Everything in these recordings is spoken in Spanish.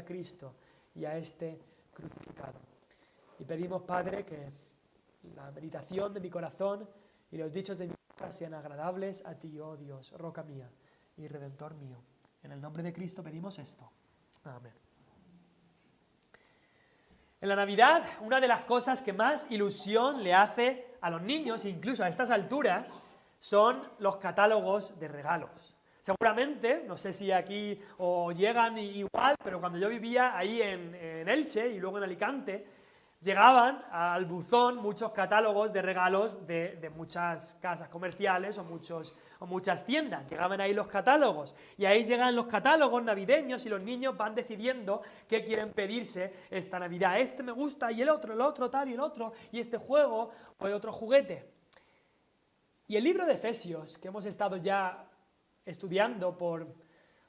a Cristo y a este crucificado. Y pedimos, Padre, que la meditación de mi corazón y los dichos de mi boca sean agradables a ti, oh Dios, roca mía y redentor mío. En el nombre de Cristo pedimos esto. Amén. En la Navidad, una de las cosas que más ilusión le hace a los niños, incluso a estas alturas, son los catálogos de regalos. Seguramente, no sé si aquí o llegan igual, pero cuando yo vivía ahí en Elche y luego en Alicante, llegaban al buzón muchos catálogos de regalos de muchas casas comerciales o muchas tiendas. Llegaban ahí los catálogos y ahí llegan los catálogos navideños y los niños van decidiendo qué quieren pedirse esta Navidad. Este me gusta y el otro tal y el otro, y este juego o el otro juguete. Y el libro de Efesios, que hemos estado ya estudiando por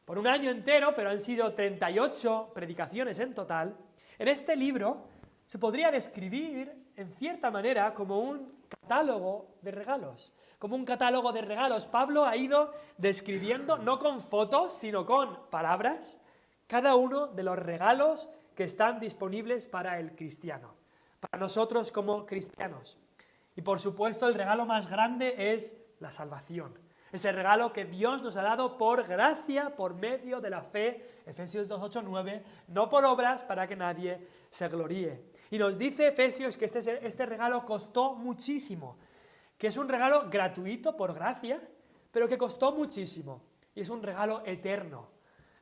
un año entero, pero han sido 38 predicaciones en total, en este libro se podría describir, en cierta manera, como un catálogo de regalos. Como un catálogo de regalos. Pablo ha ido describiendo, no con fotos, sino con palabras, cada uno de los regalos que están disponibles para el cristiano, para nosotros como cristianos. Y por supuesto, el regalo más grande es la salvación. Ese regalo que Dios nos ha dado por gracia, por medio de la fe, Efesios 2, 8, 9, no por obras para que nadie se gloríe. Y nos dice Efesios que este regalo costó muchísimo, que es un regalo gratuito por gracia, pero que costó muchísimo. Y es un regalo eterno.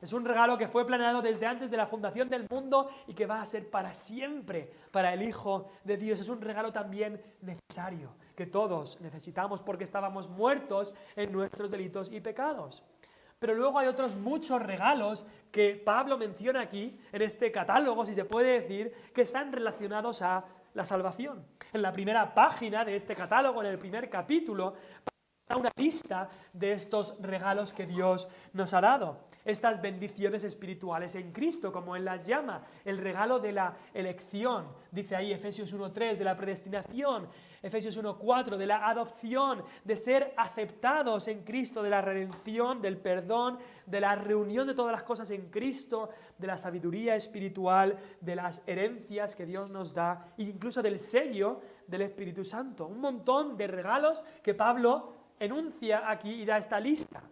Es un regalo que fue planeado desde antes de la fundación del mundo y que va a ser para siempre para el Hijo de Dios. Es un regalo también necesario, que todos necesitamos porque estábamos muertos en nuestros delitos y pecados. Pero luego hay otros muchos regalos que Pablo menciona aquí, en este catálogo, si se puede decir, que están relacionados a la salvación. En la primera página de este catálogo, en el primer capítulo, una lista de estos regalos que Dios nos ha dado. Estas bendiciones espirituales en Cristo, como Él las llama, el regalo de la elección, dice ahí Efesios 1.3, de la predestinación, Efesios 1.4, de la adopción, de ser aceptados en Cristo, de la redención, del perdón, de la reunión de todas las cosas en Cristo, de la sabiduría espiritual, de las herencias que Dios nos da, e incluso del sello del Espíritu Santo. Un montón de regalos que Pablo enuncia aquí y da esta lista.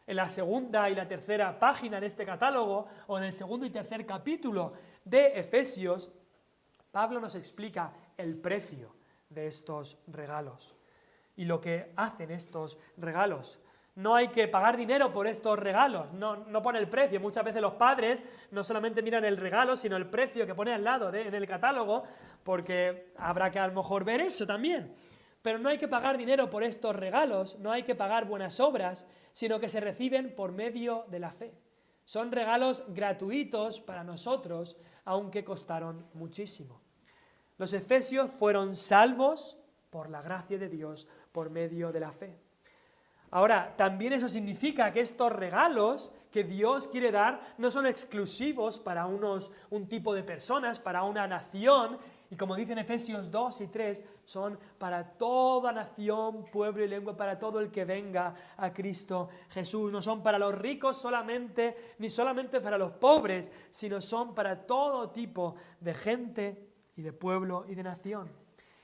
En la segunda y la tercera página de este catálogo, o en el segundo y tercer capítulo de Efesios, Pablo nos explica el precio de estos regalos y lo que hacen estos regalos. No hay que pagar dinero por estos regalos, no pone el precio. Muchas veces los padres no solamente miran el regalo, sino el precio que pone al lado en el catálogo, porque habrá que a lo mejor ver eso también. Pero no hay que pagar dinero por estos regalos, no hay que pagar buenas obras, sino que se reciben por medio de la fe. Son regalos gratuitos para nosotros, aunque costaron muchísimo. Los efesios fueron salvos por la gracia de Dios, por medio de la fe. Ahora, también eso significa que estos regalos que Dios quiere dar no son exclusivos para un tipo de personas, para una nación, y como dicen Efesios 2 y 3, son para toda nación, pueblo y lengua, para todo el que venga a Cristo Jesús. No son para los ricos solamente, ni solamente para los pobres, sino son para todo tipo de gente y de pueblo y de nación.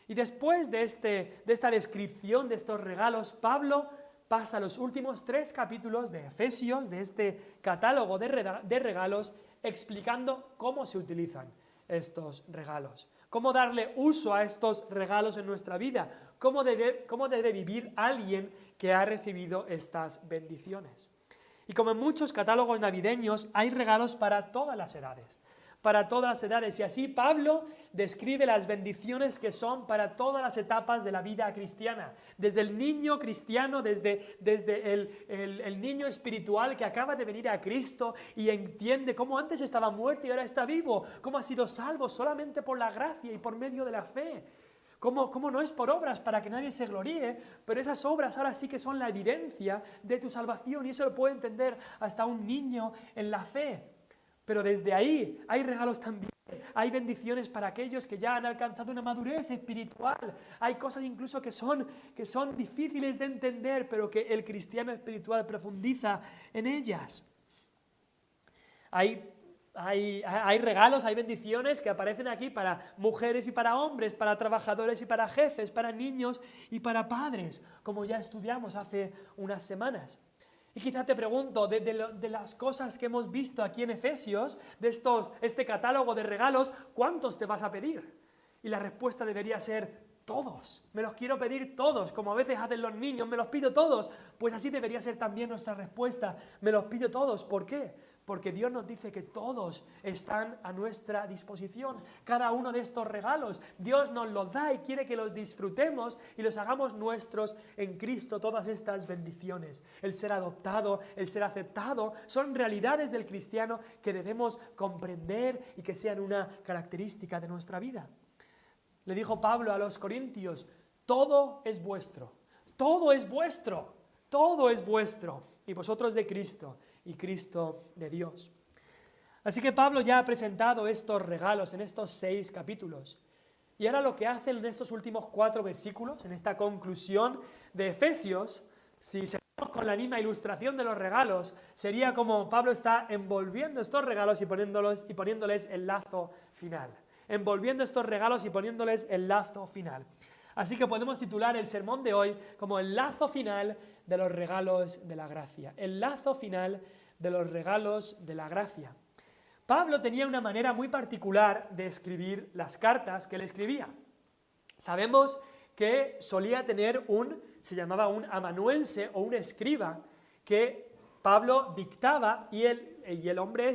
Y después de esta descripción de estos regalos, Pablo pasa los últimos 3 capítulos de Efesios, de este catálogo de regalos, explicando cómo se utilizan estos regalos, cómo darle uso a estos regalos en nuestra vida, cómo debe vivir alguien que ha recibido estas bendiciones. Y como en muchos catálogos navideños, hay regalos para todas las edades. Para todas las edades, y así Pablo describe las bendiciones que son para todas las etapas de la vida cristiana, desde el niño cristiano, desde el niño espiritual que acaba de venir a Cristo y entiende cómo antes estaba muerto y ahora está vivo, cómo ha sido salvo solamente por la gracia y por medio de la fe. Cómo no es por obras para que nadie se gloríe, pero esas obras ahora sí que son la evidencia de tu salvación, y eso lo puede entender hasta un niño en la fe. Pero desde ahí hay regalos también, hay bendiciones para aquellos que ya han alcanzado una madurez espiritual, hay cosas incluso que son difíciles de entender, pero que el cristiano espiritual profundiza en ellas. Hay hay regalos, hay bendiciones que aparecen aquí para mujeres y para hombres, para trabajadores y para jefes, para niños y para padres, como ya estudiamos hace unas semanas. Y quizá te pregunto, de las cosas que hemos visto aquí en Efesios, este catálogo de regalos, ¿cuántos te vas a pedir? Y la respuesta debería ser todos. Me los quiero pedir todos, como a veces hacen los niños, me los pido todos. Pues así debería ser también nuestra respuesta, me los pido todos. ¿Por qué? Porque Dios nos dice que todos están a nuestra disposición. Cada uno de estos regalos, Dios nos los da y quiere que los disfrutemos y los hagamos nuestros en Cristo. Todas estas bendiciones, el ser adoptado, el ser aceptado, son realidades del cristiano que debemos comprender y que sean una característica de nuestra vida. Le dijo Pablo a los corintios, todo es vuestro, todo es vuestro, todo es vuestro, y vosotros de Cristo, y Cristo de Dios. Así que Pablo ya ha presentado estos regalos en estos 6 capítulos. Y ahora lo que hace en estos últimos 4 versículos, en esta conclusión de Efesios, si seguimos con la misma ilustración de los regalos, sería como Pablo está envolviendo estos regalos y poniéndoles el lazo final. Envolviendo estos regalos y poniéndoles el lazo final. Así que podemos titular el sermón de hoy como el lazo final de los regalos de la gracia. El lazo final de los regalos de la gracia. Pablo tenía una manera muy particular de escribir las cartas que él escribía. Sabemos que solía tener se llamaba un amanuense o un escriba, que Pablo dictaba y el hombre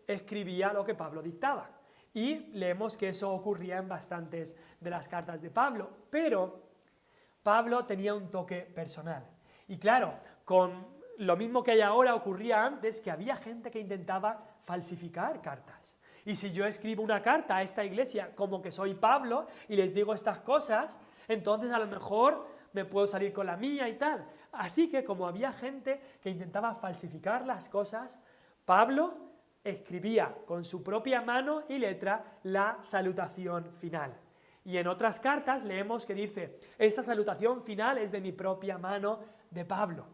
escribía lo que Pablo dictaba. Y leemos que eso ocurría en bastantes de las cartas de Pablo. Pero Pablo tenía un toque personal. Y claro, con lo mismo que hay ahora ocurría antes, que había gente que intentaba falsificar cartas. Y si yo escribo una carta a esta iglesia como que soy Pablo y les digo estas cosas, entonces a lo mejor me puedo salir con la mía y tal. Así que como había gente que intentaba falsificar las cosas, Pablo escribía con su propia mano y letra la salutación final. Y en otras cartas leemos que dice, esta salutación final es de mi propia mano de Pablo.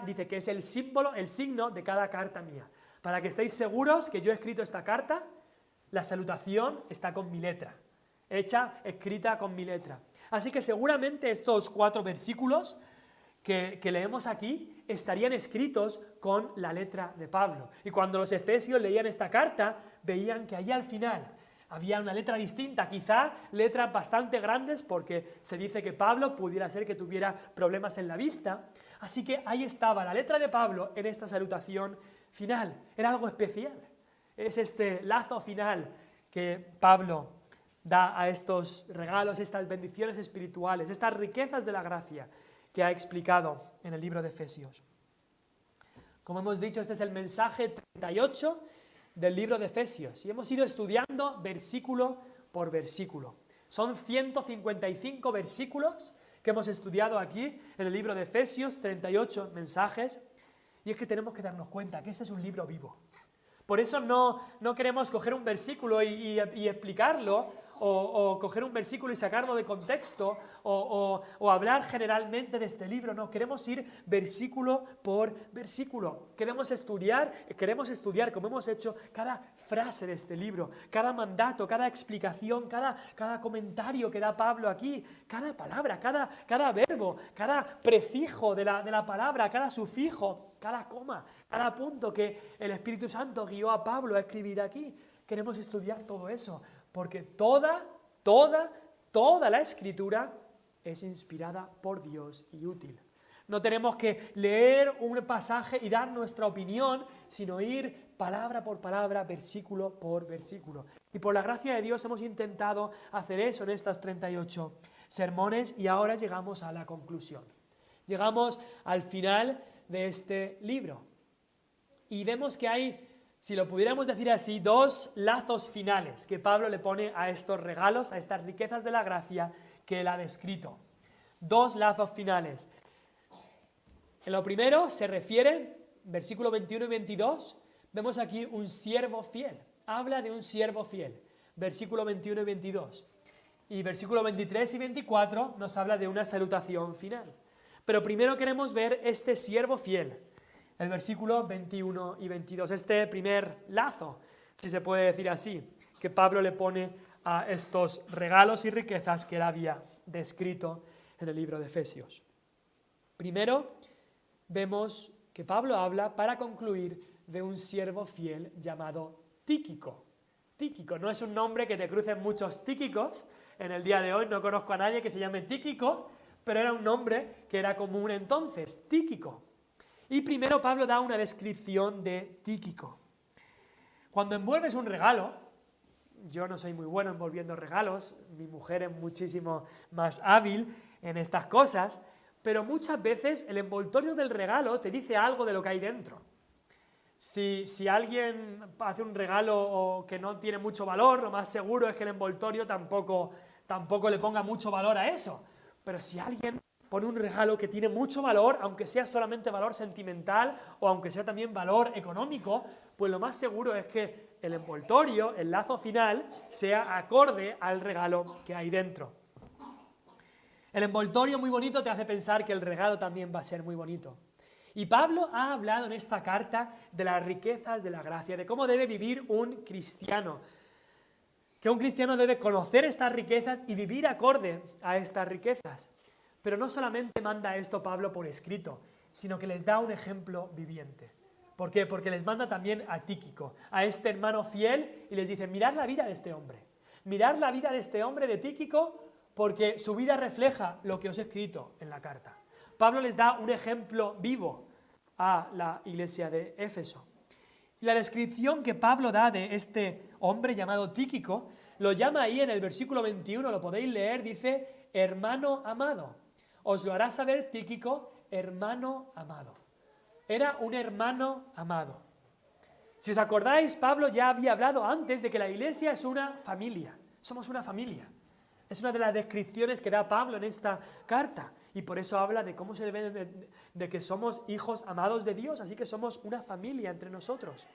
Dice que es el símbolo, el signo de cada carta mía. Para que estéis seguros que yo he escrito esta carta, la salutación está con mi letra, escrita con mi letra. Así que seguramente estos 4 versículos que leemos aquí estarían escritos con la letra de Pablo. Y cuando los efesios leían esta carta, veían que allí al final había una letra distinta, quizá letras bastante grandes, porque se dice que Pablo pudiera ser que tuviera problemas en la vista. Así que ahí estaba la letra de Pablo en esta salutación final. Era algo especial. Es este lazo final que Pablo da a estos regalos, estas bendiciones espirituales, estas riquezas de la gracia que ha explicado en el libro de Efesios. Como hemos dicho, este es el mensaje 38 del libro de Efesios y hemos ido estudiando versículo por versículo. Son 155 versículos que hemos estudiado aquí en el libro de Efesios, 38 mensajes, y es que tenemos que darnos cuenta que este es un libro vivo. Por eso no queremos coger un versículo y explicarlo, o coger un versículo y sacarlo de contexto, o hablar generalmente de este libro. No, queremos ir versículo por versículo. Queremos estudiar, como hemos hecho, cada frase de este libro, cada mandato, cada explicación, cada comentario que da Pablo aquí, cada palabra, cada verbo, cada prefijo de la palabra, cada sufijo, cada coma, cada punto que el Espíritu Santo guió a Pablo a escribir aquí. Queremos estudiar todo eso, porque toda la Escritura es inspirada por Dios y útil. No tenemos que leer un pasaje y dar nuestra opinión, sino ir palabra por palabra, versículo por versículo. Y por la gracia de Dios hemos intentado hacer eso en estas 38 sermones y ahora llegamos a la conclusión. Llegamos al final de este libro. Y vemos que hay, si lo pudiéramos decir así, 2 lazos finales que Pablo le pone a estos regalos, a estas riquezas de la gracia que él ha descrito. 2 lazos finales. En lo primero se refiere, versículo 21 y 22, vemos aquí un siervo fiel. Habla de un siervo fiel, versículo 21 y 22. Y versículo 23 y 24 nos habla de una salutación final. Pero primero queremos ver este siervo fiel, el versículo 21 y 22, este primer lazo. si se puede decir así, que Pablo le pone a estos regalos y riquezas que él había descrito en el libro de Efesios. Primero, vemos que Pablo habla, para concluir, de un siervo fiel llamado Tíquico. Tíquico no es un nombre que te crucen muchos Tíquicos. En el día de hoy no conozco a nadie que se llame Tíquico, pero era un nombre que era común entonces, Tíquico. Y primero Pablo da una descripción de Tíquico. Cuando envuelves un regalo, yo no soy muy bueno envolviendo regalos, mi mujer es muchísimo más hábil en estas cosas, pero muchas veces el envoltorio del regalo te dice algo de lo que hay dentro. Si alguien hace un regalo que no tiene mucho valor, lo más seguro es que el envoltorio tampoco le ponga mucho valor a eso. Pero si alguien pone un regalo que tiene mucho valor, aunque sea solamente valor sentimental o aunque sea también valor económico, pues lo más seguro es que el envoltorio, el lazo final, sea acorde al regalo que hay dentro. El envoltorio muy bonito te hace pensar que el regalo también va a ser muy bonito. Y Pablo ha hablado en esta carta de las riquezas de la gracia, de cómo debe vivir un cristiano. Que un cristiano debe conocer estas riquezas y vivir acorde a estas riquezas. Pero no solamente manda esto Pablo por escrito, sino que les da un ejemplo viviente. ¿Por qué? Porque les manda también a Tíquico, a este hermano fiel, y les dice, mirad la vida de este hombre. Mirad la vida de este hombre, de Tíquico, porque su vida refleja lo que os he escrito en la carta. Pablo les da un ejemplo vivo a la iglesia de Éfeso. Y la descripción que Pablo da de este hombre llamado Tíquico, lo llama ahí en el versículo 21, lo podéis leer, dice, hermano amado. Os lo hará saber Tíquico, hermano amado. Era un hermano amado. Si os acordáis, Pablo ya había hablado antes de que la iglesia es una familia. Somos una familia. Es una de las descripciones que da Pablo en esta carta. Y por eso habla de cómo se debe de que somos hijos amados de Dios, así que somos una familia entre nosotros.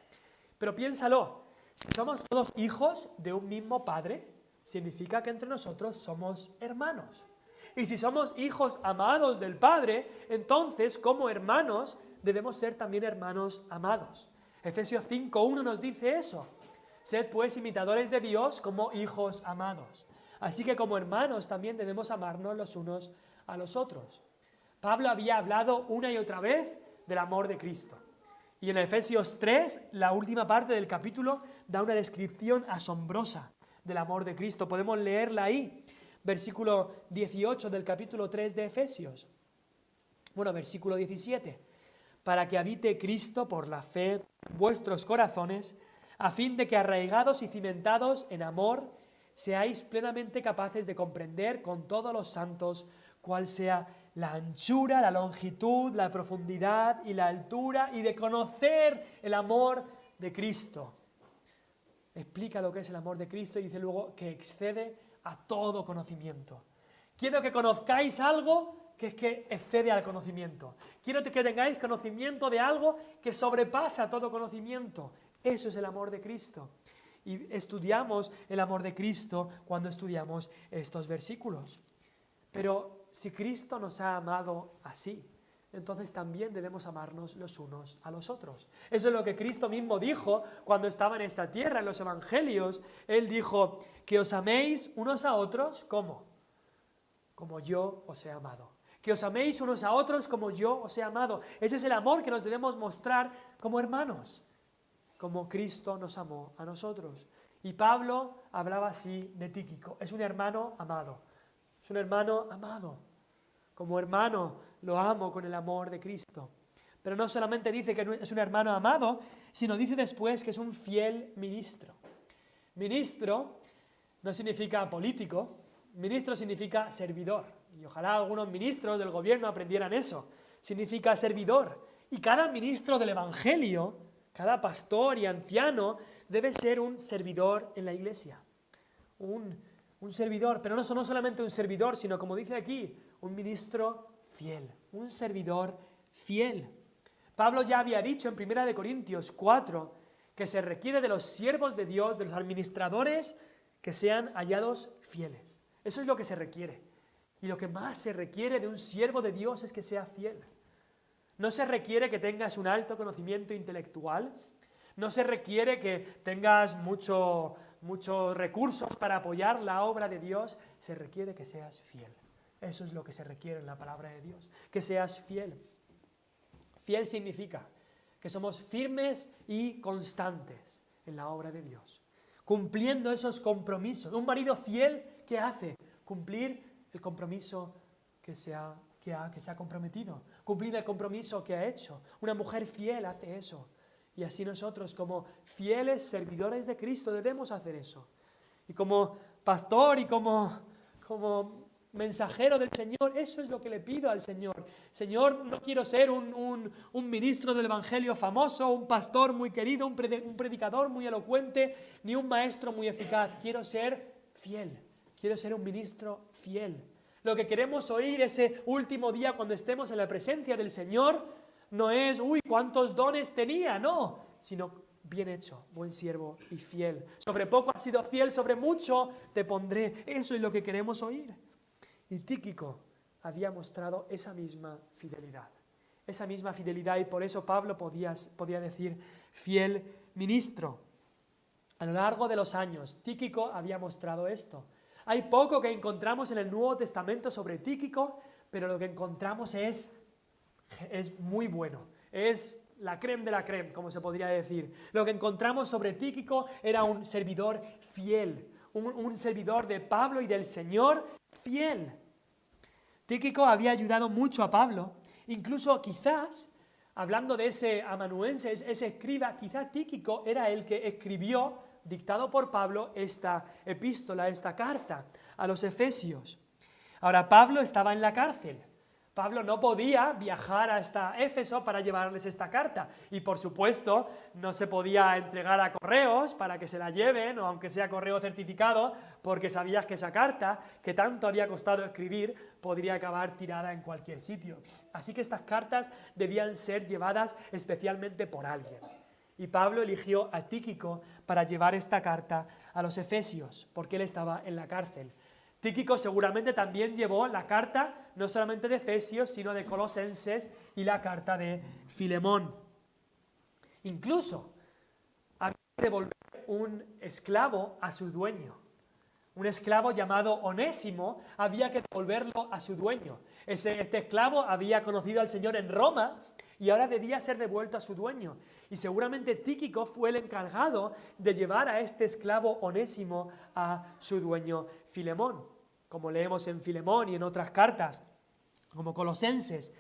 Pero piénsalo, si somos todos hijos de un mismo padre, significa que entre nosotros somos hermanos. Y si somos hijos amados del Padre, entonces como hermanos debemos ser también hermanos amados. Efesios 5:1 nos dice eso. Sed pues imitadores de Dios como hijos amados. Así que como hermanos también debemos amarnos los unos a los otros. Pablo había hablado una y otra vez del amor de Cristo. Y en Efesios 3, la última parte del capítulo, da una descripción asombrosa del amor de Cristo. Podemos leerla ahí, versículo 18 del capítulo 3 de Efesios. Bueno, versículo 17. Para que habite Cristo por la fe en vuestros corazones, a fin de que arraigados y cimentados en amor, seáis plenamente capaces de comprender con todos los santos cuál sea la anchura, la longitud, la profundidad y la altura, y de conocer el amor de Cristo. Explica lo que es el amor de Cristo y dice luego que excede a todo conocimiento. Quiero que conozcáis algo que es que excede al conocimiento. Quiero que tengáis conocimiento de algo que sobrepasa todo conocimiento. Eso es el amor de Cristo. Y estudiamos el amor de Cristo cuando estudiamos estos versículos. Pero si Cristo nos ha amado así, entonces también debemos amarnos los unos a los otros. Eso es lo que Cristo mismo dijo cuando estaba en esta tierra, en los evangelios. Él dijo, que os améis unos a otros, ¿cómo? Como yo os he amado. Que os améis unos a otros como yo os he amado. Ese es el amor que nos debemos mostrar como hermanos, como Cristo nos amó a nosotros. Y Pablo hablaba así de Tíquico. Es un hermano amado. Es un hermano amado. Como hermano lo amo con el amor de Cristo. Pero no solamente dice que es un hermano amado, sino dice después que es un fiel ministro. Ministro no significa político, ministro significa servidor. Y ojalá algunos ministros del gobierno aprendieran eso. Significa servidor. Y cada ministro del Evangelio, cada pastor y anciano, debe ser un servidor en la iglesia. Un servidor, pero no solamente un servidor, sino como dice aquí, un ministro fiel, un servidor fiel. Pablo ya había dicho en 1 Corintios 4 que se requiere de los siervos de Dios, de los administradores, que sean hallados fieles. Eso es lo que se requiere. Y lo que más se requiere de un siervo de Dios es que sea fiel. No se requiere que tengas un alto conocimiento intelectual, No se requiere que tengas muchos recursos para apoyar la obra de Dios, se requiere que seas fiel. Eso es lo que se requiere en la palabra de Dios, que seas fiel. Fiel significa que somos firmes y constantes en la obra de Dios, cumpliendo esos compromisos. Un marido fiel, ¿qué hace? Cumplir el compromiso que se ha comprometido, cumplir el compromiso que ha hecho. Una mujer fiel hace eso. Y así nosotros, como fieles servidores de Cristo, debemos hacer eso. Y como pastor y como mensajero del Señor, eso es lo que le pido al Señor. Señor, no quiero ser un ministro del Evangelio famoso, un pastor muy querido, un predicador muy elocuente, ni un maestro muy eficaz. Quiero ser fiel, quiero ser un ministro fiel. Lo que queremos oír ese último día cuando estemos en la presencia del Señor no es, uy, cuántos dones tenía, no, sino bien hecho, buen siervo y fiel. Sobre poco has sido fiel, sobre mucho te pondré. Eso es lo que queremos oír. Y Tíquico había mostrado esa misma fidelidad. Esa misma fidelidad, y por eso Pablo podía decir fiel ministro. A lo largo de los años, Tíquico había mostrado esto. Hay poco que encontramos en el Nuevo Testamento sobre Tíquico, pero lo que encontramos es muy bueno. Es la crème de la crème, como se podría decir. Lo que encontramos sobre Tíquico era un servidor fiel, un servidor de Pablo y del Señor fiel. Tíquico había ayudado mucho a Pablo, incluso quizás, hablando de ese amanuense, ese escriba, quizás Tíquico era el que escribió, dictado por Pablo, esta epístola, esta carta a los Efesios. Ahora, Pablo estaba en la cárcel. Pablo no podía viajar hasta Éfeso para llevarles esta carta y, por supuesto, no se podía entregar a correos para que se la lleven, o aunque sea correo certificado, porque sabías que esa carta, que tanto había costado escribir, podría acabar tirada en cualquier sitio. Así que estas cartas debían ser llevadas especialmente por alguien. Y Pablo eligió a Tíquico para llevar esta carta a los Efesios, porque él estaba en la cárcel. Tíquico seguramente también llevó la carta no solamente de Efesios, sino de Colosenses y la carta de Filemón. Incluso había que devolver un esclavo a su dueño. Un esclavo llamado Onésimo había que devolverlo a su dueño. Este esclavo había conocido al Señor en Roma y ahora debía ser devuelto a su dueño. Y seguramente Tíquico fue el encargado de llevar a este esclavo Onésimo a su dueño Filemón. Como leemos en Filemón y en otras cartas, como Colosenses,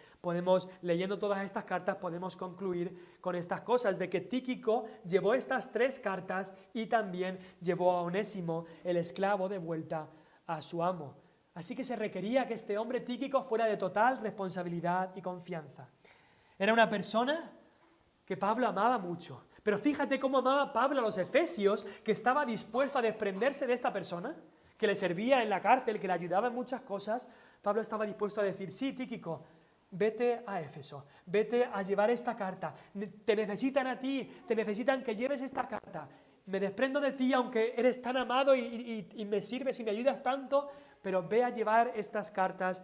leyendo todas estas cartas, podemos concluir con estas cosas, de que Tíquico llevó estas 3 cartas y también llevó a Onésimo, el esclavo, de vuelta a su amo. Así que se requería que este hombre Tíquico fuera de total responsabilidad y confianza. Era una persona que Pablo amaba mucho. Pero fíjate cómo amaba Pablo a los efesios, que estaba dispuesto a desprenderse de esta persona, que le servía en la cárcel, que le ayudaba en muchas cosas. Pablo estaba dispuesto a decir, sí, Tíquico, vete a Éfeso, vete a llevar esta carta, te necesitan a ti, te necesitan que lleves esta carta. Me desprendo de ti, aunque eres tan amado y me sirves y me ayudas tanto, pero ve a llevar estas cartas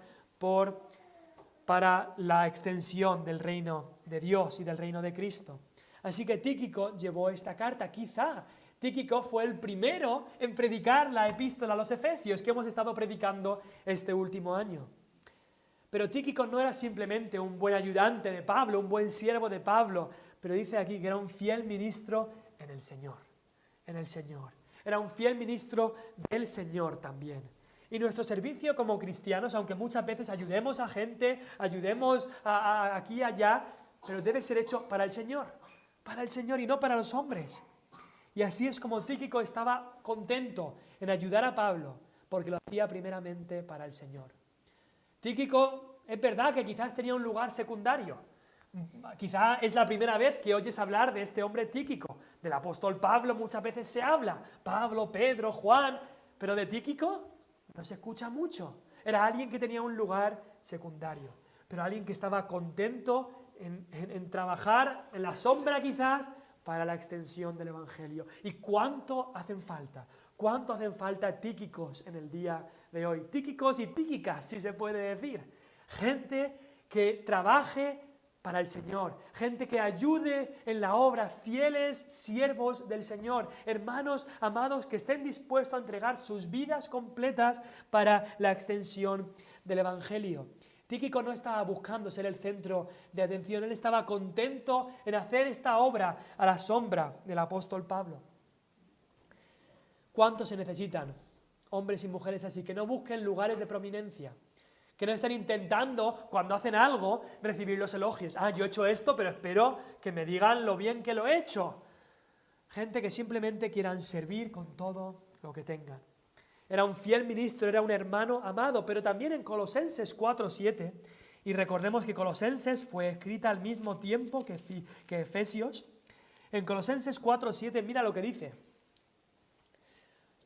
para la extensión del reino de Dios y del reino de Cristo. Así que Tíquico llevó esta carta. Quizá Tíquico fue el primero en predicar la epístola a los Efesios que hemos estado predicando este último año. Pero Tíquico no era simplemente un buen ayudante de Pablo, un buen siervo de Pablo, pero dice aquí que era un fiel ministro en el Señor. En el Señor. Era un fiel ministro del Señor también. Y nuestro servicio como cristianos, aunque muchas veces ayudemos a gente, ayudemos aquí y allá, pero debe ser hecho para el Señor y no para los hombres. Y así es como Tíquico estaba contento en ayudar a Pablo, porque lo hacía primeramente para el Señor. Tíquico, es verdad que quizás tenía un lugar secundario. Quizá es la primera vez que oyes hablar de este hombre Tíquico. Del apóstol Pablo muchas veces se habla. Pablo, Pedro, Juan. Pero de Tíquico no se escucha mucho. Era alguien que tenía un lugar secundario. Pero alguien que estaba contento en trabajar en la sombra quizás para la extensión del Evangelio. ¿Y cuánto hacen falta? ¿Cuánto hacen falta Tíquicos en el día de hoy? Tíquicos y Tíquicas, si se puede decir. Gente que trabaje para el Señor, gente que ayude en la obra, fieles siervos del Señor, hermanos amados que estén dispuestos a entregar sus vidas completas para la extensión del Evangelio. Tíquico no estaba buscando ser el centro de atención, él estaba contento en hacer esta obra a la sombra del apóstol Pablo. ¿Cuántos se necesitan? Hombres y mujeres así, que no busquen lugares de prominencia, que no estén intentando, cuando hacen algo, recibir los elogios. Yo he hecho esto, pero espero que me digan lo bien que lo he hecho. Gente que simplemente quieran servir con todo lo que tengan. Era un fiel ministro, era un hermano amado, pero también en Colosenses 4:7, y recordemos que Colosenses fue escrita al mismo tiempo que Efesios, en Colosenses 4:7 mira lo que dice: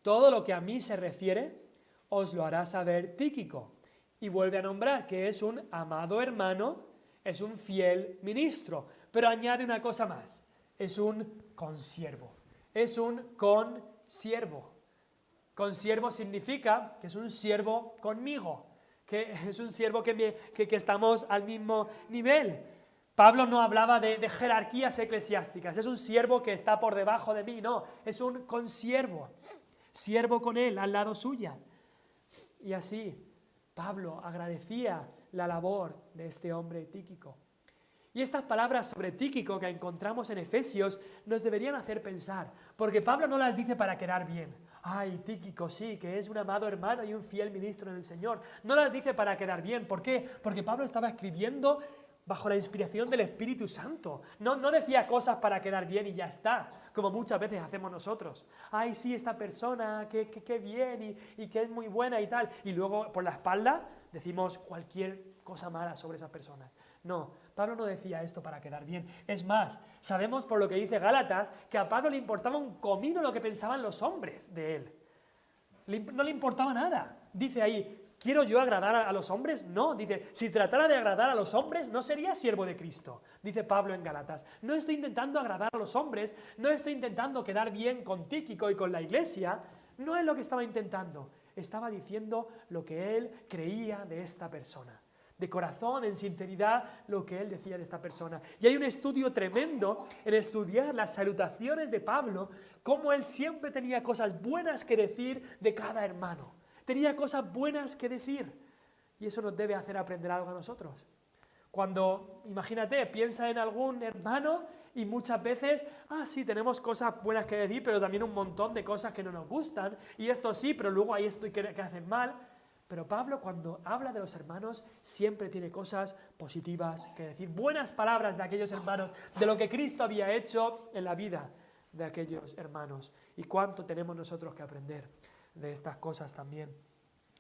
todo lo que a mí se refiere os lo hará saber Tíquico. Y vuelve a nombrar que es un amado hermano, es un fiel ministro, pero añade una cosa más, es un consiervo, es un consiervo. Consiervo significa que es un siervo conmigo, que es un siervo que estamos al mismo nivel. Pablo no hablaba de jerarquías eclesiásticas, es un siervo que está por debajo de mí, no, es un consiervo, siervo con él, al lado suya. Y así Pablo agradecía la labor de este hombre Tíquico. Y estas palabras sobre Tíquico que encontramos en Efesios nos deberían hacer pensar, porque Pablo no las dice para quedar bien. Tíquico sí, que es un amado hermano y un fiel ministro en el Señor. No las dice para quedar bien. ¿Por qué? Porque Pablo estaba escribiendo bajo la inspiración del Espíritu Santo. No decía cosas para quedar bien y ya está, como muchas veces hacemos nosotros. Sí, esta persona, qué bien y que es muy buena y tal. Y luego por la espalda decimos cualquier cosa mala sobre esa persona. No, Pablo no decía esto para quedar bien. Es más, sabemos por lo que dice Gálatas que a Pablo le importaba un comino lo que pensaban los hombres de él. No le importaba nada. Dice ahí, ¿quiero yo agradar a los hombres? No, dice, si tratara de agradar a los hombres, no sería siervo de Cristo, dice Pablo en Gálatas. No estoy intentando agradar a los hombres, no estoy intentando quedar bien con Tíquico y con la iglesia, no es lo que estaba intentando. Estaba diciendo lo que él creía de esta persona. De corazón, en sinceridad, lo que él decía de esta persona. Y hay un estudio tremendo en estudiar las salutaciones de Pablo, cómo él siempre tenía cosas buenas que decir de cada hermano. Tenía cosas buenas que decir. Y eso nos debe hacer aprender algo a nosotros. Cuando, imagínate, piensa en algún hermano y muchas veces, sí, tenemos cosas buenas que decir, pero también un montón de cosas que no nos gustan. Y esto sí, pero luego hay esto que hacen mal. Pero Pablo, cuando habla de los hermanos, siempre tiene cosas positivas que decir, buenas palabras de aquellos hermanos, de lo que Cristo había hecho en la vida de aquellos hermanos. Y cuánto tenemos nosotros que aprender de estas cosas también.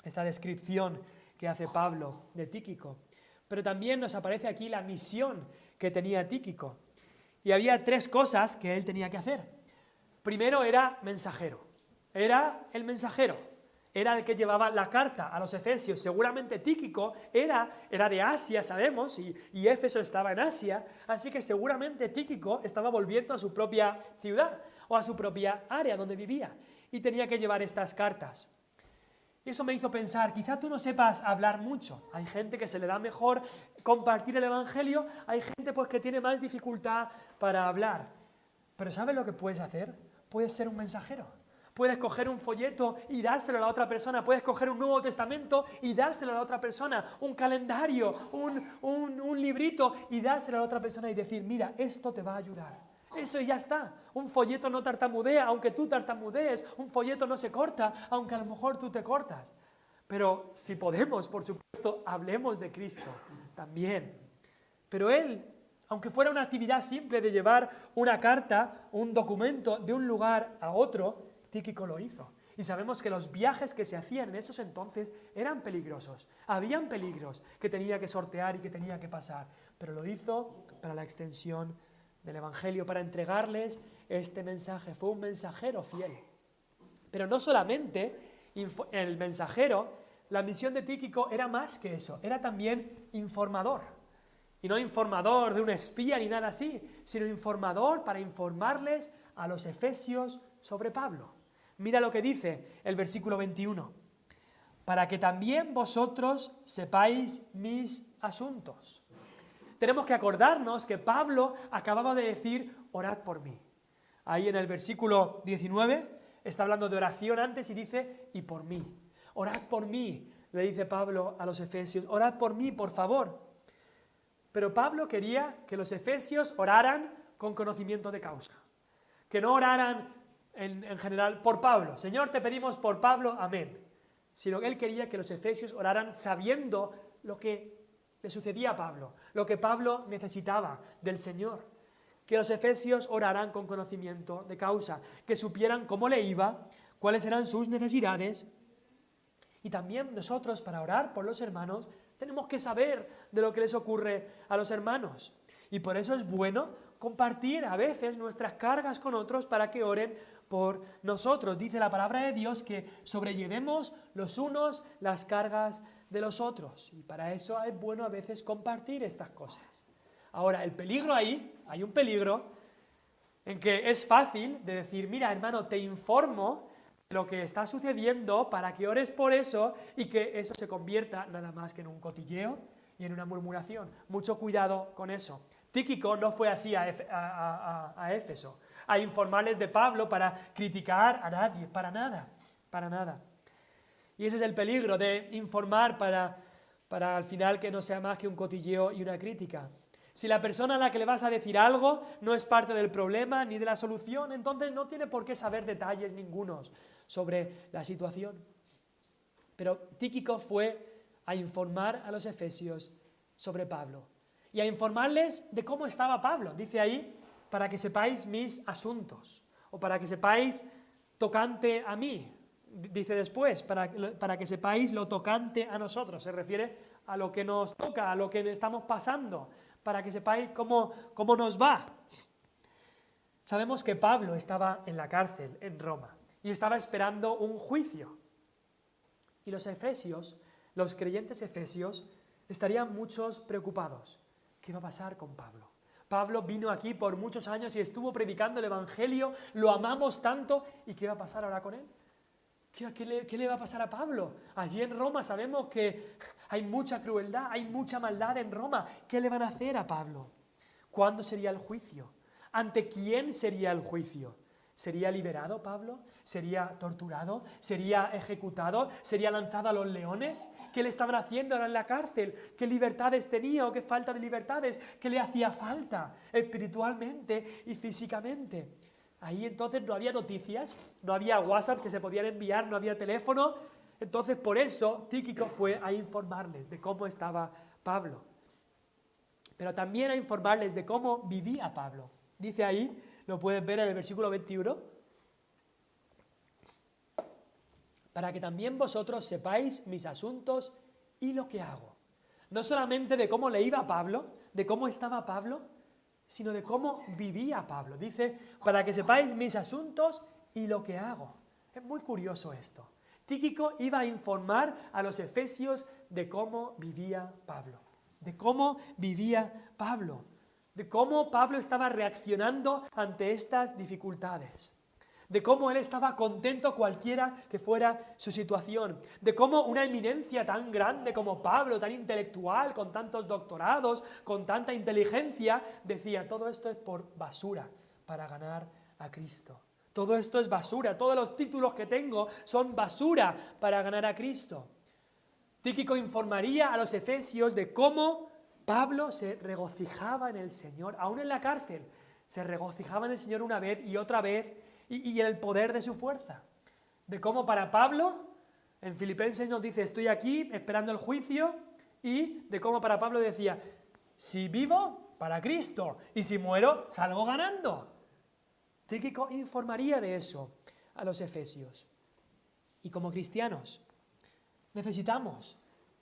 Esta descripción que hace Pablo de Tíquico. Pero también nos aparece aquí la misión que tenía Tíquico. Y había 3 cosas que él tenía que hacer. Primero era mensajero. Era el mensajero. Era el que llevaba la carta a los efesios. Seguramente Tíquico era de Asia, sabemos, y Éfeso estaba en Asia, así que seguramente Tíquico estaba volviendo a su propia ciudad o a su propia área donde vivía y tenía que llevar estas cartas. Y eso me hizo pensar, quizá tú no sepas hablar mucho. Hay gente que se le da mejor compartir el Evangelio, hay gente pues que tiene más dificultad para hablar. Pero ¿sabes lo que puedes hacer? Puedes ser un mensajero. Puedes coger un folleto y dárselo a la otra persona. Puedes coger un Nuevo Testamento y dárselo a la otra persona. Un calendario, un librito y dárselo a la otra persona y decir, mira, esto te va a ayudar. Eso ya está. Un folleto no tartamudea, aunque tú tartamudees. Un folleto no se corta, aunque a lo mejor tú te cortas. Pero si podemos, por supuesto, hablemos de Cristo también. Pero él, aunque fuera una actividad simple de llevar una carta, un documento de un lugar a otro, Tíquico lo hizo. Y sabemos que los viajes que se hacían en esos entonces eran peligrosos. Habían peligros que tenía que sortear y que tenía que pasar. Pero lo hizo para la extensión del Evangelio, para entregarles este mensaje. Fue un mensajero fiel. Pero no solamente el mensajero, la misión de Tíquico era más que eso. Era también informador. Y no informador de un espía ni nada así, sino informador para informarles a los efesios sobre Pablo. Mira lo que dice el versículo 21. Para que también vosotros sepáis mis asuntos. tenemos que acordarnos que Pablo acababa de decir, orad por mí. Ahí en el versículo 19 está hablando de oración antes y dice, y por mí. Orad por mí, le dice Pablo a los efesios, orad por mí, por favor. Pero Pablo quería que los efesios oraran con conocimiento de causa. Que no oraran en general por Pablo. Señor, te pedimos por Pablo, amén. Sino que él quería que los efesios oraran sabiendo lo que le sucedía a Pablo, lo que Pablo necesitaba del Señor. Que los efesios oraran con conocimiento de causa, que supieran cómo le iba, cuáles eran sus necesidades. Y también nosotros, para orar por los hermanos, tenemos que saber de lo que les ocurre a los hermanos. Y por eso es bueno compartir a veces nuestras cargas con otros para que oren por nosotros. Dice la palabra de Dios que sobrellevemos los unos las cargas de los otros. Y para eso es bueno a veces compartir estas cosas. Ahora, el peligro ahí, hay un peligro en que es fácil de decir, mira hermano, te informo de lo que está sucediendo para que ores por eso y que eso se convierta nada más que en un cotilleo y en una murmuración. Mucho cuidado con eso. Tíquico no fue así a Éfeso, a informarles de Pablo para criticar a nadie, para nada, para nada. Y ese es el peligro de informar para al final que no sea más que un cotilleo y una crítica. Si la persona a la que le vas a decir algo no es parte del problema ni de la solución, entonces no tiene por qué saber detalles ningunos sobre la situación. Pero Tíquico fue a informar a los efesios sobre Pablo y a informarles de cómo estaba Pablo. Dice ahí, para que sepáis mis asuntos, o para que sepáis tocante a mí. Dice después, para que sepáis lo tocante a nosotros. Se refiere a lo que nos toca, a lo que estamos pasando, para que sepáis cómo nos va. Sabemos que Pablo estaba en la cárcel en Roma y estaba esperando un juicio. Y los efesios, los creyentes efesios, estarían muchos preocupados. ¿Qué va a pasar con Pablo? Pablo vino aquí por muchos años y estuvo predicando el Evangelio, lo amamos tanto, ¿y qué va a pasar ahora con él? ¿Qué le va a pasar a Pablo? Allí en Roma sabemos que hay mucha crueldad, hay mucha maldad en Roma. ¿Qué le van a hacer a Pablo? ¿Cuándo sería el juicio? ¿Ante quién sería el juicio? ¿Sería liberado Pablo? ¿Sería torturado? ¿Sería ejecutado? ¿Sería lanzado a los leones? ¿Qué le estaban haciendo ahora en la cárcel? ¿Qué libertades tenía o qué falta de libertades? ¿Qué le hacía falta espiritualmente y físicamente? Ahí entonces no había noticias, no había WhatsApp que se podían enviar, no había teléfono. Entonces por eso Tíquico fue a informarles de cómo estaba Pablo. Pero también a informarles de cómo vivía Pablo. Dice ahí, lo puedes ver en el versículo 21, para que también vosotros sepáis mis asuntos y lo que hago. No solamente de cómo le iba a Pablo, de cómo estaba Pablo, sino de cómo vivía Pablo. Dice, para que sepáis mis asuntos y lo que hago. Es muy curioso esto. Tíquico iba a informar a los efesios de cómo vivía Pablo. De cómo vivía Pablo. De cómo Pablo estaba reaccionando ante estas dificultades. De cómo él estaba contento cualquiera que fuera su situación. De cómo una eminencia tan grande como Pablo, tan intelectual, con tantos doctorados, con tanta inteligencia, decía, todo esto es por basura para ganar a Cristo. Todo esto es basura, todos los títulos que tengo son basura para ganar a Cristo. Tíquico informaría a los efesios de cómo Pablo se regocijaba en el Señor, aún en la cárcel. Se regocijaba en el Señor una vez y otra vez y en el poder de su fuerza. De cómo para Pablo, en Filipenses nos dice, estoy aquí esperando el juicio, y de cómo para Pablo decía, si vivo, para Cristo, y si muero, salgo ganando. Tíquico informaría de eso a los efesios. Y como cristianos, necesitamos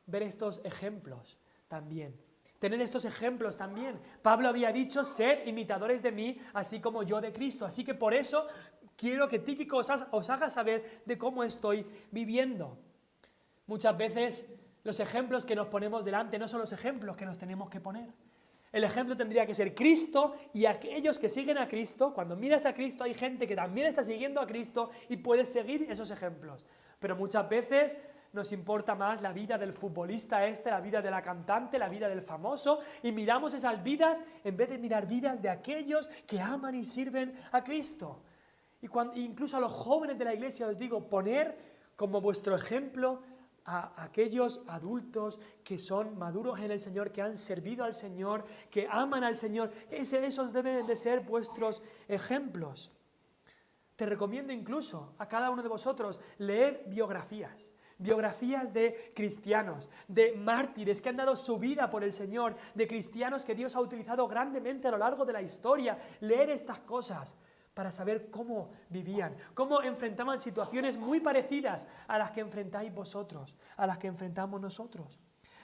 ver estos ejemplos también. Tener estos ejemplos también. Pablo había dicho, sed imitadores de mí, así como yo de Cristo. Así que por eso quiero que Tíquico os haga saber de cómo estoy viviendo. Muchas veces los ejemplos que nos ponemos delante no son los ejemplos que nos tenemos que poner. El ejemplo tendría que ser Cristo, y aquellos que siguen a Cristo, cuando miras a Cristo hay gente que también está siguiendo a Cristo y puedes seguir esos ejemplos. Pero muchas veces nos importa más la vida del futbolista la vida de la cantante, la vida del famoso, y miramos esas vidas en vez de mirar vidas de aquellos que aman y sirven a Cristo. Incluso a los jóvenes de la iglesia os digo, poner como vuestro ejemplo a aquellos adultos que son maduros en el Señor, que han servido al Señor, que aman al Señor. Esos deben de ser vuestros ejemplos. Te recomiendo incluso a cada uno de vosotros leer biografías de cristianos, de mártires que han dado su vida por el Señor, de cristianos que Dios ha utilizado grandemente a lo largo de la historia. Leer estas cosas para saber cómo vivían, cómo enfrentaban situaciones muy parecidas a las que enfrentáis vosotros, a las que enfrentamos nosotros.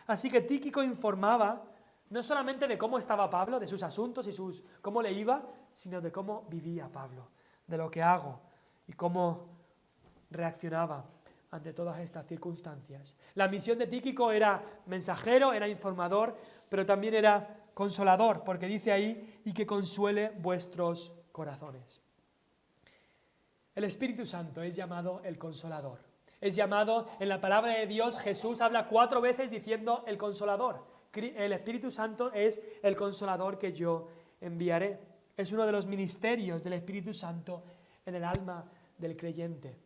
Así que Tíquico informaba no solamente de cómo estaba Pablo, de sus asuntos y cómo le iba, sino de cómo vivía Pablo, de lo que hago y cómo reaccionaba ante todas estas circunstancias. La misión de Tíquico era mensajero, era informador, pero también era consolador, porque dice ahí, y que consuele vuestros corazones. El Espíritu Santo es llamado el Consolador. Es llamado, en la palabra de Dios, Jesús habla 4 veces diciendo el Consolador. El Espíritu Santo es el Consolador que yo enviaré. Es uno de los ministerios del Espíritu Santo en el alma del creyente.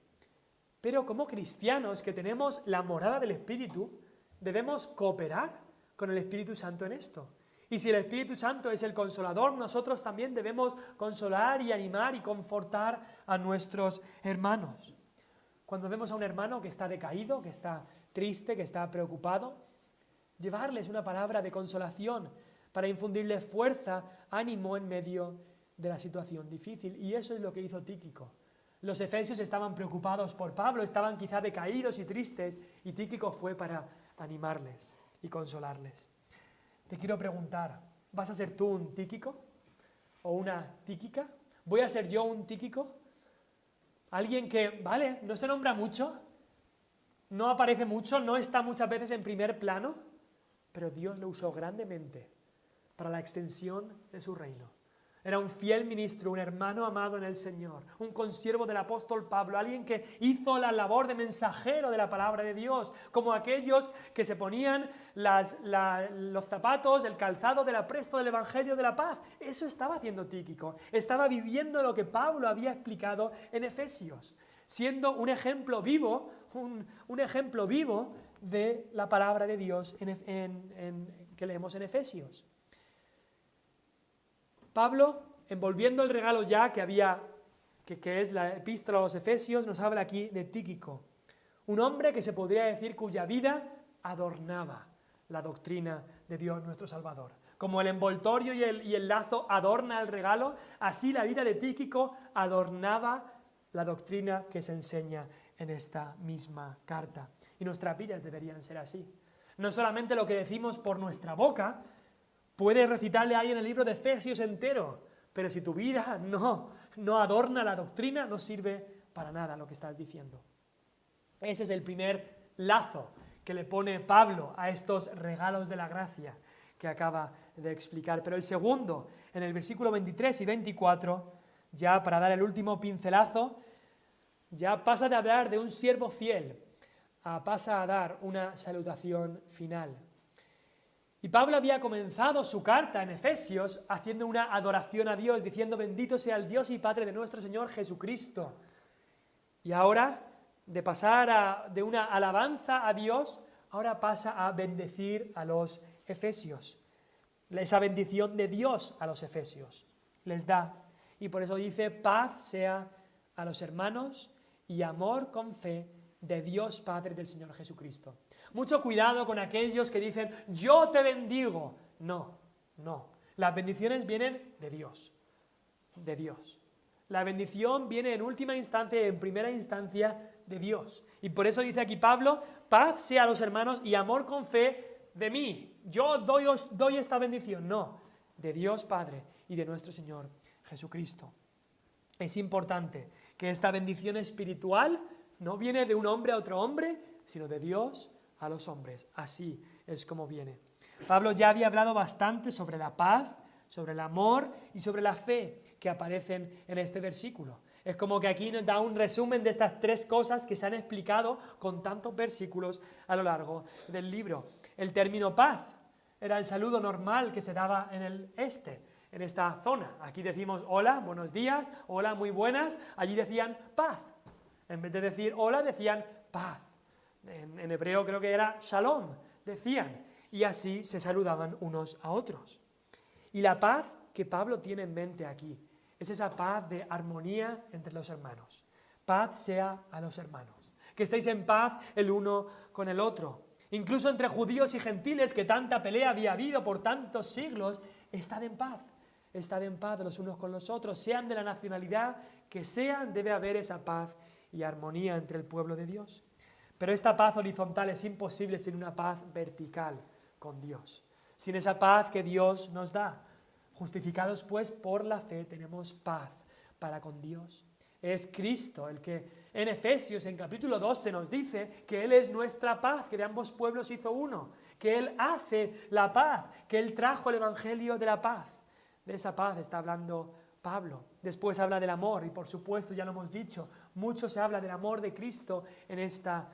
Pero como cristianos que tenemos la morada del Espíritu, debemos cooperar con el Espíritu Santo en esto. Y si el Espíritu Santo es el Consolador, nosotros también debemos consolar y animar y confortar a nuestros hermanos. Cuando vemos a un hermano que está decaído, que está triste, que está preocupado, llevarles una palabra de consolación para infundirles fuerza, ánimo en medio de la situación difícil. Y eso es lo que hizo Tíquico. Los efesios estaban preocupados por Pablo, estaban quizá decaídos y tristes, y Tíquico fue para animarles y consolarles. Te quiero preguntar, ¿vas a ser tú un Tíquico o una Tíquica? ¿Voy a ser yo un Tíquico? Alguien que, vale, no se nombra mucho, no aparece mucho, no está muchas veces en primer plano, pero Dios lo usó grandemente para la extensión de su reino. Era un fiel ministro, un hermano amado en el Señor, un consiervo del apóstol Pablo, alguien que hizo la labor de mensajero de la palabra de Dios, como aquellos que se ponían los zapatos, el calzado del apresto del Evangelio de la paz. Eso estaba haciendo Tíquico, estaba viviendo lo que Pablo había explicado en Efesios, siendo un ejemplo vivo, un ejemplo vivo de la palabra de Dios que leemos en Efesios. Pablo, envolviendo el regalo ya que es la epístola a los Efesios, nos habla aquí de Tíquico, un hombre que se podría decir cuya vida adornaba la doctrina de Dios nuestro Salvador. Como el envoltorio y el lazo adorna el regalo, así la vida de Tíquico adornaba la doctrina que se enseña en esta misma carta. Y nuestras vidas deberían ser así. No solamente lo que decimos por nuestra boca. Puedes recitarle a alguien el libro de Efesios entero, pero si tu vida no adorna la doctrina, no sirve para nada lo que estás diciendo. Ese es el primer lazo que le pone Pablo a estos regalos de la gracia que acaba de explicar. Pero el segundo, en el versículo 23 y 24, ya para dar el último pincelazo, ya pasa de hablar de un siervo fiel, pasa a dar una salutación final. Y Pablo había comenzado su carta en Efesios haciendo una adoración a Dios, diciendo bendito sea el Dios y Padre de nuestro Señor Jesucristo. Y ahora, de pasar de una alabanza a Dios, ahora pasa a bendecir a los efesios. Esa bendición de Dios a los efesios les da. Y por eso dice, paz sea a los hermanos y amor con fe de Dios Padre del Señor Jesucristo. Mucho cuidado con aquellos que dicen, yo te bendigo. No. Las bendiciones vienen de Dios. De Dios. La bendición viene en última instancia y en primera instancia de Dios. Y por eso dice aquí Pablo, paz sea a los hermanos y amor con fe de mí. Yo os doy esta bendición. No, de Dios Padre y de nuestro Señor Jesucristo. Es importante que esta bendición espiritual no viene de un hombre a otro hombre, sino de Dios a los hombres. Así es como viene. Pablo ya había hablado bastante sobre la paz, sobre el amor y sobre la fe que aparecen en este versículo. Es como que aquí nos da un resumen de estas tres cosas que se han explicado con tantos versículos a lo largo del libro. El término paz era el saludo normal que se daba en el este, en esta zona. Aquí decimos hola, buenos días, hola, muy buenas. Allí decían paz. En vez de decir hola, decían paz. En hebreo creo que era shalom, decían. Y así se saludaban unos a otros. Y la paz que Pablo tiene en mente aquí es esa paz de armonía entre los hermanos. Paz sea a los hermanos. Que estéis en paz el uno con el otro. Incluso entre judíos y gentiles, que tanta pelea había habido por tantos siglos, estad en paz. Estad en paz los unos con los otros. Sean de la nacionalidad que sean, debe haber esa paz y armonía entre el pueblo de Dios. Pero esta paz horizontal es imposible sin una paz vertical con Dios. Sin esa paz que Dios nos da. Justificados pues por la fe tenemos paz para con Dios. Es Cristo el que en Efesios, en capítulo 2, se nos dice que Él es nuestra paz, que de ambos pueblos hizo uno, que Él hace la paz, que Él trajo el evangelio de la paz. De esa paz está hablando Pablo. Después habla del amor y por supuesto, ya lo hemos dicho, mucho se habla del amor de Cristo en esta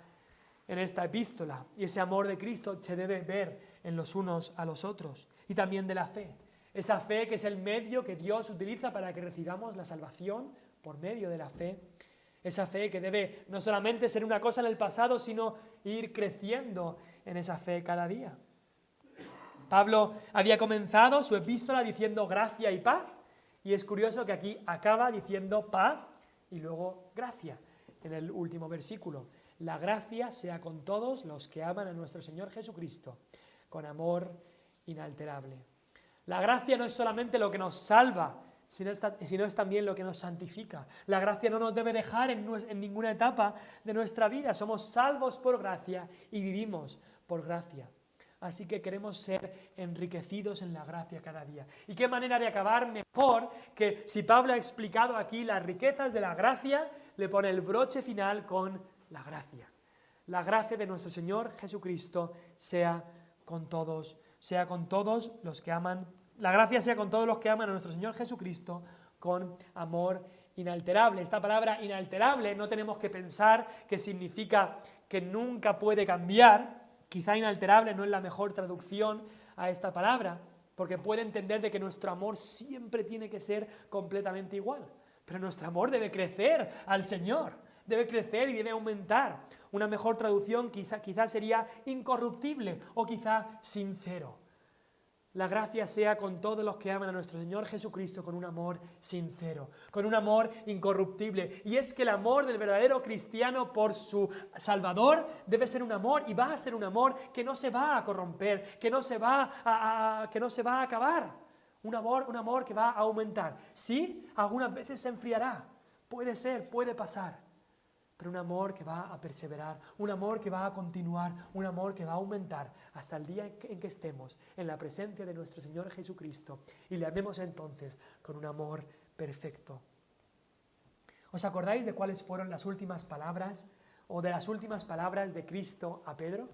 epístola. Y ese amor de Cristo se debe ver en los unos a los otros. Y también de la fe. Esa fe que es el medio que Dios utiliza para que recibamos la salvación por medio de la fe. Esa fe que debe no solamente ser una cosa en el pasado, sino ir creciendo en esa fe cada día. Pablo había comenzado su epístola diciendo gracia y paz, y es curioso que aquí acaba diciendo paz y luego gracia en el último versículo. La gracia sea con todos los que aman a nuestro Señor Jesucristo, con amor inalterable. La gracia no es solamente lo que nos salva, sino es también lo que nos santifica. La gracia no nos debe dejar en ninguna etapa de nuestra vida. Somos salvos por gracia y vivimos por gracia. Así que queremos ser enriquecidos en la gracia cada día. ¿Y qué manera de acabar mejor que si Pablo ha explicado aquí las riquezas de la gracia, le pone el broche final con la gracia? La gracia de nuestro Señor Jesucristo sea con todos los que aman. La gracia sea con todos los que aman a nuestro Señor Jesucristo con amor inalterable. Esta palabra inalterable no tenemos que pensar que significa que nunca puede cambiar. Quizá inalterable no es la mejor traducción a esta palabra, porque puede entender de que nuestro amor siempre tiene que ser completamente igual. Pero nuestro amor debe crecer al Señor, debe crecer y debe aumentar. Una mejor traducción quizá sería incorruptible o quizá sincero. La gracia sea con todos los que aman a nuestro Señor Jesucristo con un amor sincero, con un amor incorruptible. Y es que el amor del verdadero cristiano por su Salvador debe ser un amor y va a ser un amor que no se va a corromper, que no se va a acabar. Un amor que va a aumentar. Sí, algunas veces se enfriará, puede ser, puede pasar. Pero un amor que va a perseverar, un amor que va a continuar, un amor que va a aumentar hasta el día en que estemos en la presencia de nuestro Señor Jesucristo y le amemos entonces con un amor perfecto. ¿Os acordáis de cuáles fueron las últimas palabras o de las últimas palabras de Cristo a Pedro?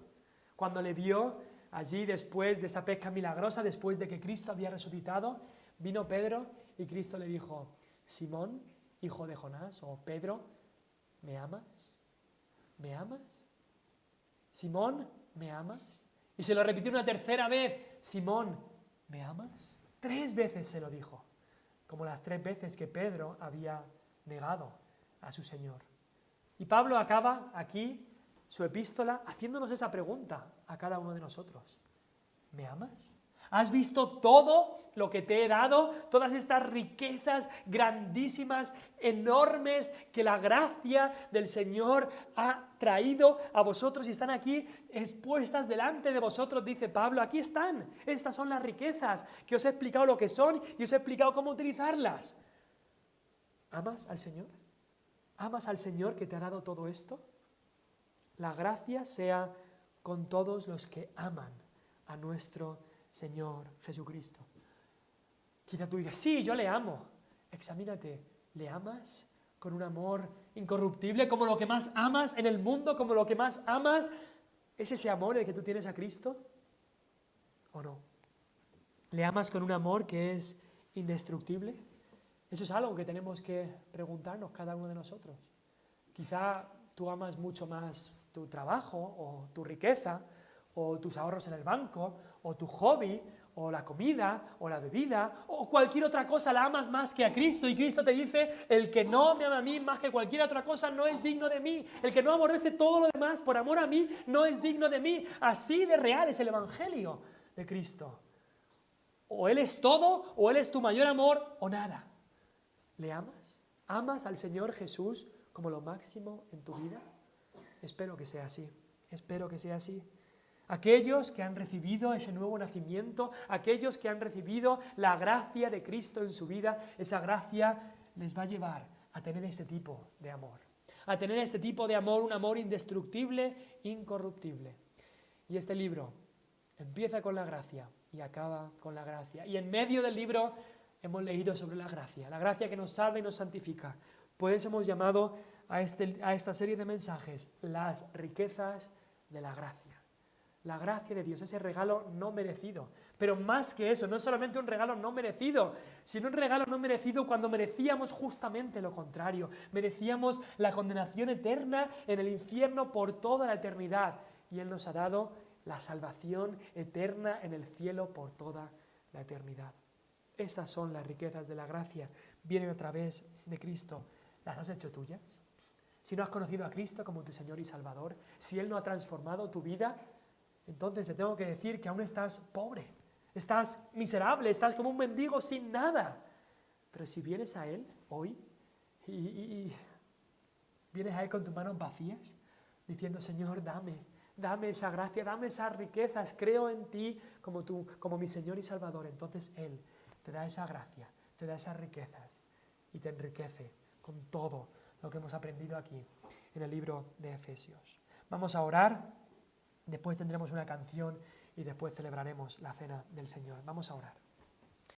Cuando le vio allí después de esa pesca milagrosa, después de que Cristo había resucitado, vino Pedro y Cristo le dijo: Simón, hijo de Jonás, o Pedro, ¿me amas? ¿Me amas? Simón, ¿me amas? Y se lo repitió una tercera vez: Simón, ¿me amas? 3 veces se lo dijo, como las 3 veces que Pedro había negado a su Señor. Y Pablo acaba aquí su epístola haciéndonos esa pregunta a cada uno de nosotros: ¿me amas? ¿Has visto todo lo que te he dado? Todas estas riquezas grandísimas, enormes, que la gracia del Señor ha traído a vosotros y están aquí expuestas delante de vosotros, dice Pablo. Aquí están. Estas son las riquezas que os he explicado lo que son y os he explicado cómo utilizarlas. ¿Amas al Señor? ¿Amas al Señor que te ha dado todo esto? La gracia sea con todos los que aman a nuestro Señor Jesucristo. Quizá tú digas: sí, yo le amo. Examínate, ¿le amas con un amor incorruptible, como lo que más amas en el mundo, como lo que más amas? ¿Es ese amor el que tú tienes a Cristo? ¿O no? ¿Le amas con un amor que es indestructible? Eso es algo que tenemos que preguntarnos cada uno de nosotros. Quizá tú amas mucho más tu trabajo o tu riqueza o tus ahorros en el banco o tu hobby o la comida o la bebida o cualquier otra cosa la amas más que a Cristo, y Cristo te dice: el que no me ama a mí más que cualquier otra cosa no es digno de mí. El que no aborrece todo lo demás por amor a mí no es digno de mí. Así de real es el Evangelio de Cristo. O Él es todo, o Él es tu mayor amor, o nada. ¿Le amas? ¿Amas al Señor Jesús como lo máximo en tu vida? Espero que sea así, espero que sea así. Aquellos que han recibido ese nuevo nacimiento, aquellos que han recibido la gracia de Cristo en su vida, esa gracia les va a llevar a tener este tipo de amor. A tener este tipo de amor, un amor indestructible, incorruptible. Y este libro empieza con la gracia y acaba con la gracia. Y en medio del libro hemos leído sobre la gracia que nos salva y nos santifica. Por eso hemos llamado a esta serie de mensajes las riquezas de la gracia. La gracia de Dios, ese regalo no merecido. Pero más que eso, no es solamente un regalo no merecido, sino un regalo no merecido cuando merecíamos justamente lo contrario. Merecíamos la condenación eterna en el infierno por toda la eternidad. Y Él nos ha dado la salvación eterna en el cielo por toda la eternidad. Estas son las riquezas de la gracia. Vienen a través de Cristo. ¿Las has hecho tuyas? Si no has conocido a Cristo como tu Señor y Salvador, si Él no ha transformado tu vida, entonces te tengo que decir que aún estás pobre, estás miserable, estás como un mendigo sin nada. Pero si vienes a Él hoy y vienes a Él con tus manos vacías, diciendo: Señor, dame esa gracia, dame esas riquezas, creo en ti como mi Señor y Salvador, entonces Él te da esa gracia, te da esas riquezas y te enriquece con todo lo que hemos aprendido aquí en el libro de Efesios. Vamos a orar. Después tendremos una canción y después celebraremos la cena del Señor. Vamos a orar.